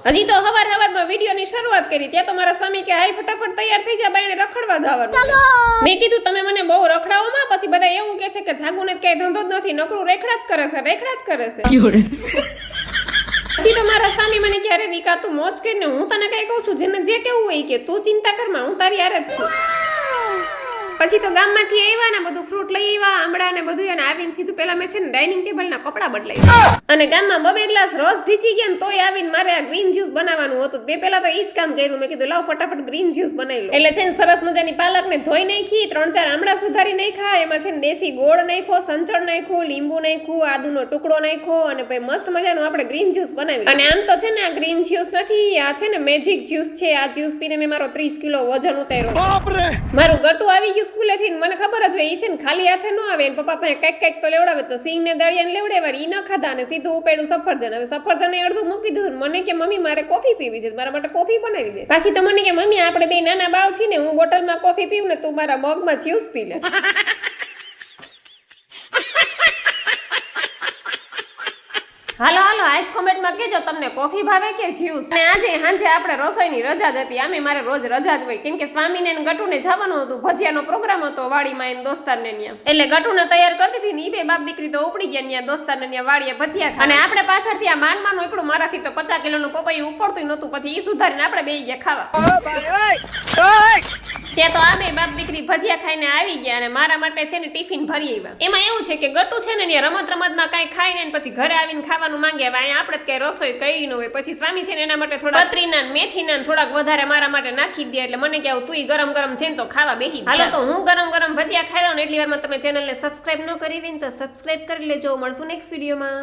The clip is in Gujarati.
હજી તો હવાર વિડીયોની શરૂઆત કરી ત્યાં તો મારા સ્વામી કે હાલ ફટાફટ તૈયાર થઈ જા બાઈને રખડવા જવાનું. મેં કીધું તમે મને બહુ રખડાવોમાં, પછી બધા એવું કે છે કે જાગુને કઈ ધંધો જ નથી, નકરું રેખડા જ કરે છે. પછી તો મારા સ્વામી મને ક્યારે દીકા તું મોજ કરીને, હું તને કઈ કહું છું જેને જે કેવું હોય કે તું ચિંતા કરમાં, હું તારી હારે જ છું. પછી તો ગામમાંથી આવ્યા ને બધું ફ્રૂટ લઈ આવ્યા, આંબળા ને બધું, અને આવીને સીધું પેલા મેં છે ને ડાઇનિંગ ટેબલ ના કપડા બદલાઈ અને ગામમાં 2 ગ્લાસ રસ ઢીચી ગયા ને તોય આવીને મારે આ ગ્રીન જ્યુસ બનાવવાનું હતું. બે પેલા તો ઈ જ કામ કર્યું, મેં કીધું લાવ ફટાફટ ગ્રીન જ્યુસ બનાવી લો. એટલે છે ને સરસ મજાની પાલક ને ધોઈ નાખી, 3-4 આંબળા સુધારી નાખ્યા, એમાં છે ને દેશી ગોળ નાખ્યો, સંચળ નાખ્યું, લીંબુ નાખ્યું, આદુનો ટુકડો નાખ્યો અને પછી મસ્ત મજાનું આપણે ગ્રીન જ્યુસ બનાવી. અને આમ તો છે ને આ ગ્રીન જ્યુસ નથી, આ છે ને મેજિક જ્યુસ છે. આ જ્યુસ પીને મેં મારો 30 કિલો વજન ઉતાર્યો. મારું ગટુ આવી ગયું સ્કૂલેથી, મને ખબર જ હોય ઈ છે ને ખાલી હાથે ન આવે, પપ્પા પાસે કઈક તો લેવડાવે, તો સિંગ ને દળિયાને લેવડાવ્યા, ઈ ન ખાધા અને સીધું ઉપેડું સફરજન. હવે સફરજન એ અડધું મૂકી દીધું. મને કે મમ્મી મારે કોફી પીવી છે, મારા માટે કોફી બનાવી દે. પાછી તો મને કે મમ્મી આપણે બે નાના બાવ છીએ ને, હું બોટલમાં કોફી પીવું ને તું મારા મગમાં જ્યુસ પી લે. હાલો આજ કોમેન્ટમાં કહેજો તમને કોફી ભાવે કે જ્યુસ. અને આજે સાંજે આપણે રસોઈની રજા જ હતી. આમે મારે રોજ રજા જ હોય, કેમ કે સ્વામીને ગટુને જવાનું હતું, ભજીયાનો પ્રોગ્રામ હતો વાડીમાં એને દોસ્તારને ન્યા. એટલે ગટુને તૈયાર કરતી હતી ને ઈ બે બાપ દીકરી તો ઉપડી ગયા ન્યા દોસ્તારને ન્યા વાડીએ ભજીયા ખાવા. અને આપણે પાછળથી આ માનમાનું ઉપડું, મારાથી તો 50 કિલોનું પપૈયું ઉપડતું નહોતું. પછી ઈ સુધારીને આપણે બે ગયા ખાવા. ત્યાં તો આ બે બાપ દીકરી ભજીયા ખાઈને આવી ગયા અને મારા માટે છે ને ટિફિન ભરી આવ્યા. એમાં એવું છે કે ગટુ છે ને રમતમાં કાંઈ ખાઈને પછી ઘરે આવીને ખાવાનું માંગે. હવે અહીંયા આપણે કઈ રસોઈ કરી ન હોય. પછી સ્વામી છે ને એના માટે થોડા પતરીના મેથીના થોડાક વધારે મારા માટે નાખી દે. એટલે મને કે તું ગરમ છે ને તો ખાવા બેહી. હાલો તો હું ગરમ ભજીયા ખાઈ લઉં ને એટલી વારમાં તમે ચેનલને સબસ્ક્રાઇબ ન કરી હોય ને તો સબસ્ક્રાઇબ કરી લેજો. મળશું નેક્સ્ટ વિડીયોમાં.